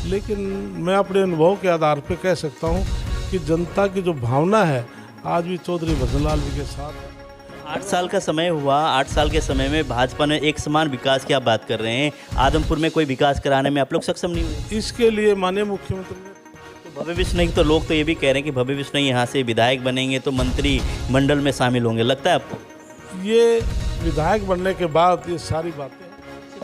लेकिन मैं अपने अनुभव के आधार पर कह सकता हूँ कि जनता की जो भावना है आज भी चौधरी भजनलाल जी के साथ है। 8 साल का समय हुआ, 8 साल के समय में भाजपा ने एक समान विकास की आप बात कर रहे हैं। आदमपुर में कोई विकास कराने में आप लोग सक्षम नहीं हुए। इसके लिए माननीय मुख्यमंत्री ने तो भव्य विश्नोई, तो लोग तो ये भी कह रहे हैं कि भव्य विश्नोई यहाँ से विधायक बनेंगे तो मंत्री मंडल में शामिल होंगे, लगता है आपको? ये विधायक बनने के बाद ये सारी बातें,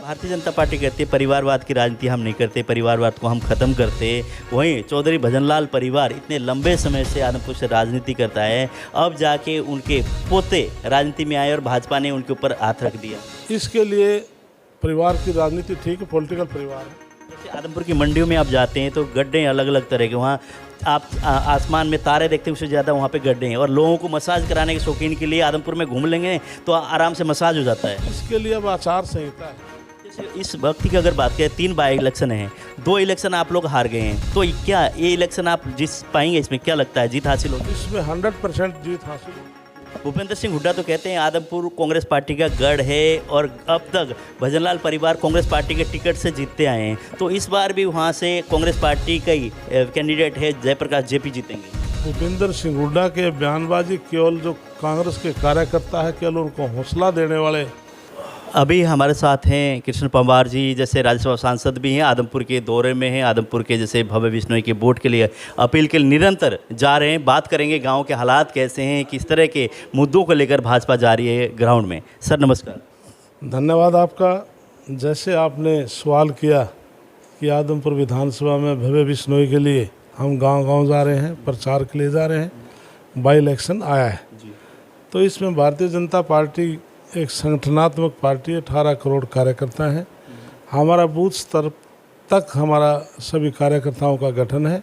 भारतीय जनता पार्टी कहती है परिवारवाद की राजनीति हम नहीं करते, परिवारवाद को हम खत्म करते। वहीं चौधरी भजनलाल परिवार इतने लंबे समय से आदमपुर से राजनीति करता है, अब जाके उनके पोते राजनीति में आए और भाजपा ने उनके ऊपर हाथ रख दिया। इसके लिए परिवार की राजनीति ठीक है, पॉलिटिकल परिवार है। जैसे आदमपुर की मंडियों में आप जाते हैं तो गड्ढे अलग अलग तरह के, वहाँ आप आसमान में तारे देखते हैं, उससे ज़्यादा वहाँ पे गड्ढे हैं। और लोगों को मसाज कराने के शौकीन के लिए आदमपुर में घूम लेंगे तो आराम से मसाज हो जाता है। इसके लिए अब आचार संहिता है। जैसे इस वक्त की अगर बात करें, 3 बाई इलेक्शन हैं, 2 इलेक्शन आप लोग हार गए हैं, तो क्या ये इलेक्शन आप जीत पाएंगे? इसमें क्या लगता है, जीत हासिल होगी? इसमें 100% जीत हासिल होगी। भूपेंद्र सिंह हुड्डा तो कहते हैं आदमपुर कांग्रेस पार्टी का गढ़ है और अब तक भजनलाल परिवार कांग्रेस पार्टी के टिकट से जीतते आए हैं, तो इस बार भी वहाँ से कांग्रेस पार्टी का ही कैंडिडेट है जयप्रकाश जेपी जीतेंगे। भूपेंद्र सिंह हुड्डा के बयानबाजी केवल जो कांग्रेस के कार्यकर्ता है, केवल उनको हौसला देने वाले। अभी हमारे साथ हैं कृष्ण पंवार जी, जैसे राज्यसभा सांसद भी हैं, आदमपुर के दौरे में हैं, आदमपुर के जैसे भव्य विश्नोई के वोट के लिए अपील के लिए निरंतर जा रहे हैं। बात करेंगे गांव के हालात कैसे हैं, किस तरह के मुद्दों को लेकर भाजपा जा रही है ग्राउंड में। सर नमस्कार। धन्यवाद आपका। जैसे आपने सवाल किया कि आदमपुर विधानसभा में भव्य विश्नोई के लिए हम गांव-गांव जा रहे हैं, प्रचार के लिए जा रहे हैं, बाई इलेक्शन आया है, तो इसमें भारतीय जनता पार्टी एक संगठनात्मक पार्टी, 18 करोड़ कार्यकर्ता हैं। हमारा बूथ स्तर तक हमारा सभी कार्यकर्ताओं का गठन है।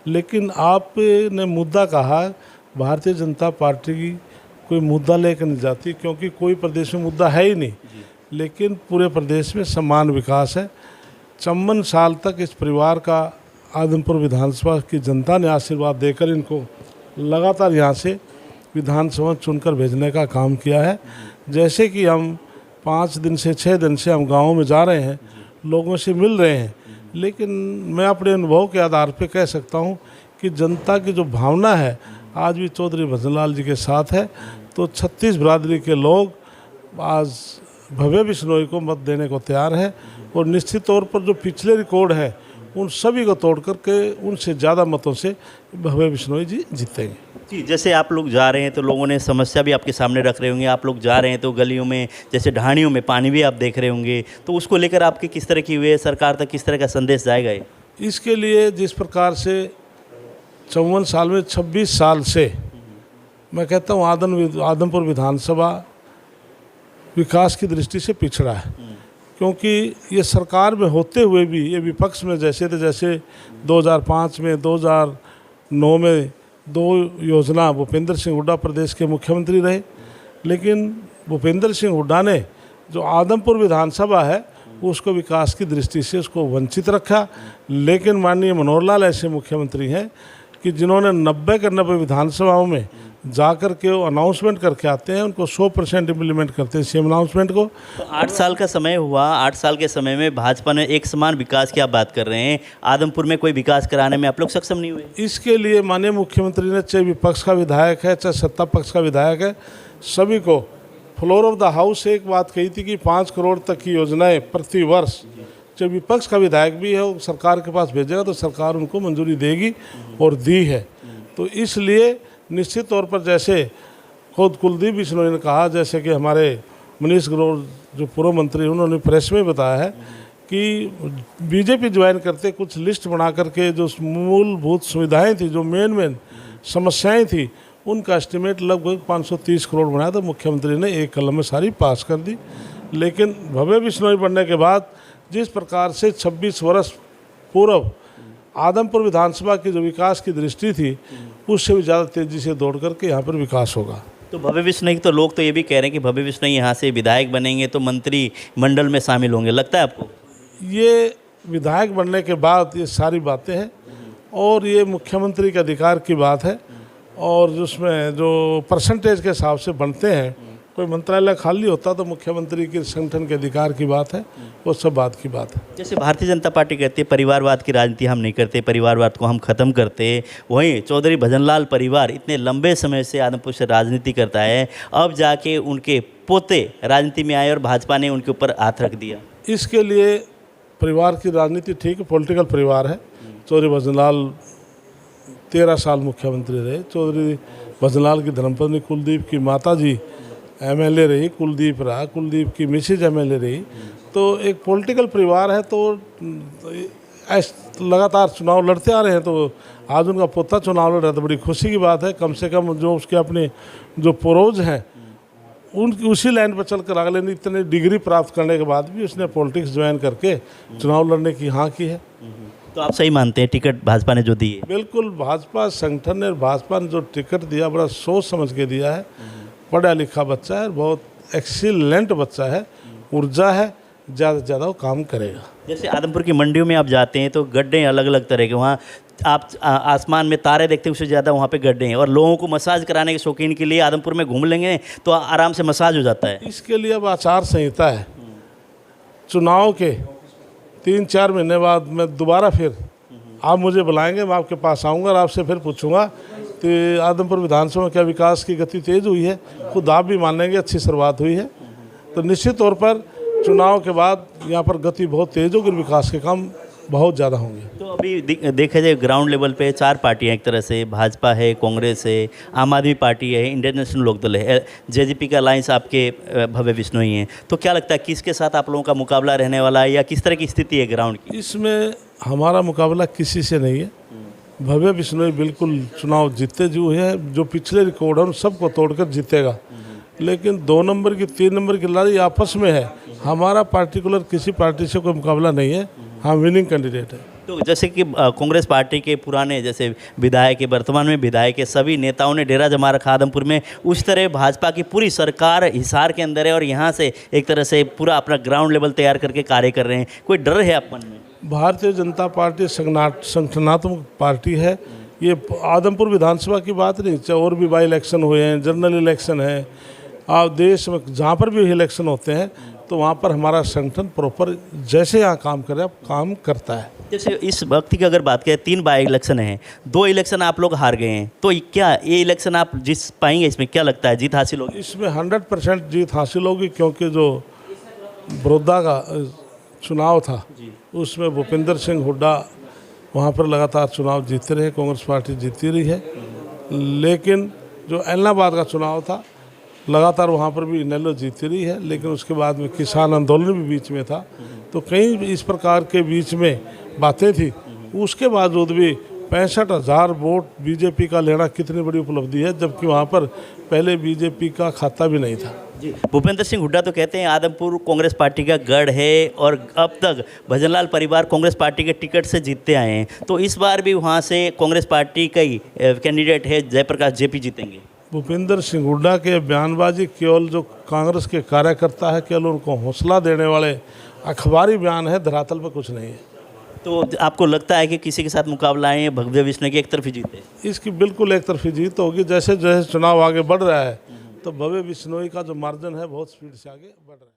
लेकिन आपने मुद्दा कहा, भारतीय जनता पार्टी की कोई मुद्दा लेकर नहीं जाती, क्योंकि कोई प्रदेश में मुद्दा है ही नहीं, लेकिन पूरे प्रदेश में समान विकास है। 54 साल तक इस परिवार का आदमपुर विधानसभा की जनता ने आशीर्वाद देकर इनको लगातार यहाँ से विधानसभा चुनकर भेजने का काम किया है। जैसे कि हम 5 दिन से 6 दिन से हम गाँव में जा रहे हैं, लोगों से मिल रहे हैं, लेकिन मैं अपने अनुभव के आधार पर कह सकता हूँ कि जनता की जो भावना है आज भी चौधरी भजनलाल जी के साथ है। तो 36 बिरादरी के लोग आज भव्य विश्नोई को मत देने को तैयार है और निश्चित तौर पर जो पिछले रिकॉर्ड है उन सभी को तोड़ करके उनसे ज़्यादा मतों से भव्य विश्नोई जी जीतेंगे। जी, जैसे आप लोग जा रहे हैं तो लोगों ने समस्या भी आपके सामने रख रहे होंगे। आप लोग जा रहे हैं तो गलियों में, जैसे ढाणियों में पानी भी आप देख रहे होंगे, तो उसको लेकर आपके किस तरह की हुए, सरकार तक किस तरह का संदेश जाएगा ये? इसके लिए जिस प्रकार से 54 साल में 26 साल से मैं कहता हूँ आदमपुर विधानसभा विकास की दृष्टि से पिछड़ा है, क्योंकि ये सरकार में होते हुए भी ये विपक्ष में जैसे थे, जैसे 2005 में, 2009 में 2 योजना भूपेंद्र सिंह हुड्डा प्रदेश के मुख्यमंत्री रहे, लेकिन भूपेंद्र सिंह हुड्डा ने जो आदमपुर विधानसभा है उसको विकास की दृष्टि से उसको वंचित रखा। लेकिन माननीय मनोहर लाल ऐसे मुख्यमंत्री हैं कि जिन्होंने 90 के 90 विधानसभाओं में जाकर के वो अनाउंसमेंट करके आते हैं, उनको 100% इम्प्लीमेंट करते हैं सीएम अनाउंसमेंट को। तो 8 साल का समय हुआ, 8 साल के समय में भाजपा ने एक समान विकास की आप बात कर रहे हैं, आदमपुर में कोई विकास कराने में आप लोग सक्षम नहीं हुए। इसके लिए माननीय मुख्यमंत्री ने, चाहे विपक्ष का विधायक है चाहे सत्ता पक्ष का विधायक है, सभी को फ्लोर ऑफ द हाउस से एक बात कही थी कि 5 करोड़ तक की योजनाएं प्रति वर्ष, जब विपक्ष का विधायक भी है वो सरकार के पास भेजेगा तो सरकार उनको मंजूरी देगी और दी है। तो इसलिए निश्चित तौर पर जैसे खुद कुलदीप बिश्नोई ने कहा, जैसे कि हमारे मनीष ग्रोवर जो पूर्व मंत्री उन्होंने प्रेस में बताया है कि बीजेपी ज्वाइन करते कुछ लिस्ट बना करके जो मूलभूत सुविधाएं थी, जो मेन समस्याएं थी, उनका एस्टिमेट लगभग 530 करोड़ बनाया, तो मुख्यमंत्री ने एक कलम में सारी पास कर दी। लेकिन भव्य विश्नोई बनने के बाद जिस प्रकार से 26 वर्ष पूर्व आदमपुर विधानसभा की जो विकास की दृष्टि थी, उससे भी ज़्यादा तेज़ी से दौड़ करके यहाँ पर विकास होगा। तो भव्य विश्नोई, तो लोग तो ये भी कह रहे हैं कि भव्य विश्नोई यहाँ से विधायक बनेंगे तो मंत्री मंडल में शामिल होंगे, लगता है आपको? ये विधायक बनने के बाद ये सारी बातें हैं और ये मुख्यमंत्री के अधिकार की बात है, और जिसमें जो परसेंटेज के हिसाब से बनते हैं कोई मंत्रालय खाली होता तो मुख्यमंत्री के संगठन के अधिकार की बात है, वो सब बात की बात है। जैसे भारतीय जनता पार्टी कहती है परिवारवाद की राजनीति हम नहीं करते, परिवारवाद को हम खत्म करते, वहीं चौधरी भजनलाल परिवार इतने लंबे समय से आदमपुर से राजनीति करता है, अब जाके उनके पोते राजनीति में आए और भाजपा ने उनके ऊपर हाथ रख दिया। इसके लिए परिवार की राजनीति ठीक है, पॉलिटिकल परिवार है। चौधरी भजनलाल 13 साल मुख्यमंत्री रहे। चौधरी भजनलाल की धर्मपत्नी कुलदीप की माता जी एमएलए रही, कुलदीप रहा, कुलदीप की मिसेज एमएलए रही। तो एक पॉलिटिकल परिवार है, तो लगातार चुनाव लड़ते आ रहे हैं। तो आज उनका पोता चुनाव लड़ रहा है तो बड़ी खुशी की बात है। कम से कम जो उसके अपने जो पूर्वज हैं उनकी उसी लाइन पर चलकर अगले ने इतने डिग्री प्राप्त करने के बाद भी उसने पॉलिटिक्स ज्वाइन करके चुनाव लड़ने की हाँ की है। तो आप सही मानते हैं टिकट भाजपा ने जो दी है? बिल्कुल, भाजपा संगठन ने, भाजपा ने जो टिकट दिया बड़ा सोच समझ के दिया है। पढ़ा लिखा बच्चा है, बहुत एक्सीलेंट बच्चा है, ऊर्जा है, ज़्यादा से ज़्यादा वो काम करेगा। जैसे आदमपुर की मंडियों में आप जाते हैं तो गड्ढे अलग अलग तरह के, वहाँ आप आसमान में तारे देखते हैं उससे ज़्यादा वहाँ पे गड्ढे हैं, और लोगों को मसाज कराने के शौकीन के लिए आदमपुर में घूम लेंगे तो आराम से मसाज हो जाता है। इसके लिए अब आचार संहिता है। चुनाव के 3-4 महीने बाद मैं दोबारा फिर आप मुझे बुलाएंगे, मैं आपके पास आऊँगा और आपसे फिर पूछूंगा कि आदमपुर विधानसभा में क्या विकास की गति तेज़ हुई है। खुद आप भी मानेंगे अच्छी शुरुआत हुई है। तो निश्चित तौर पर चुनाव के बाद यहाँ पर गति बहुत तेज़ होगी, विकास के काम बहुत ज़्यादा होंगे। तो अभी देखा जाए ग्राउंड लेवल पे 4 पार्टियाँ एक तरह से, भाजपा है, कांग्रेस है, आम आदमी पार्टी है, इंडियन नेशनल लोकदल है, जेजेपी का अलायंस आपके भव्य बिश्नोई हैं। तो क्या लगता है किसके साथ आप लोगों का मुकाबला रहने वाला है, या किस तरह की स्थिति है ग्राउंड की? इसमें हमारा मुकाबला किसी से नहीं है। भव्य बिश्नोई बिल्कुल चुनाव जीतते जो है, जो पिछले रिकॉर्ड है उन सबको तोड़कर जीतेगा। लेकिन 2 नंबर की 3 नंबर की लड़ाई आपस में है। हमारा पार्टिकुलर किसी पार्टी से कोई मुकाबला नहीं है, हम विनिंग कैंडिडेट है। तो जैसे कि कांग्रेस पार्टी के पुराने जैसे विधायक के, वर्तमान में विधायक के सभी नेताओं ने डेरा जमा रखा आदमपुर में, उस तरह भाजपा की पूरी सरकार हिसार के अंदर है और यहाँ से एक तरह से पूरा अपना ग्राउंड लेवल तैयार करके कार्य कर रहे हैं। कोई डर है आप मन में? भारतीय जनता पार्टी संगठनात्मक पार्टी है। ये आदमपुर विधानसभा की बात नहीं, चाहे और भी बाई इलेक्शन हुए हैं, जनरल इलेक्शन है, आप देश में जहाँ पर भी इलेक्शन होते हैं तो वहाँ पर हमारा संगठन प्रॉपर जैसे यहाँ काम करे अब काम करता है। जैसे इस वक्त की अगर बात करें 3 बाई इलेक्शन हैं, 2 इलेक्शन आप लोग हार गए हैं, तो क्या ये इलेक्शन आप जीत पाएंगे? इसमें क्या लगता है जीत हासिल होगी? इसमें 100% जीत हासिल होगी, क्योंकि जो बड़ौदा का चुनाव था उसमें भूपेंद्र सिंह हुड्डा वहाँ पर लगातार चुनाव जीतते रहे, कांग्रेस पार्टी जीतती रही है। लेकिन जो इलाहाबाद का चुनाव था लगातार वहाँ पर भी इनेलो जीती रही है, लेकिन उसके बाद में किसान आंदोलन भी बीच में था। तो कई इस प्रकार के बीच में बातें थी, उसके बावजूद भी 65,000 वोट बीजेपी का लेना कितनी बड़ी उपलब्धि है, जबकि वहाँ पर पहले बीजेपी का खाता भी नहीं था। जी, भूपेंद्र सिंह हुड्डा तो कहते हैं आदमपुर कांग्रेस पार्टी का गढ़ है और अब तक भजनलाल परिवार कांग्रेस पार्टी के टिकट से जीतते आए हैं, तो इस बार भी वहाँ से कांग्रेस पार्टी का ही कैंडिडेट है जयप्रकाश जेपी जीतेंगे। भूपेंद्र सिंह हुड्डा के बयानबाजी केवल जो कांग्रेस के कार्यकर्ता है, केवल उनको हौसला देने वाले अखबारी बयान है, धरातल पर कुछ नहीं है। तो आपको लगता है कि किसी के साथ मुकाबला है भव्य बिश्नोई की एक तरफी जीत है? इसकी बिल्कुल एक तरफी जीत होगी। जैसे जैसे चुनाव आगे बढ़ रहा है तो भव्य बिश्नोई का जो मार्जिन है बहुत स्पीड से आगे बढ़ रहा है।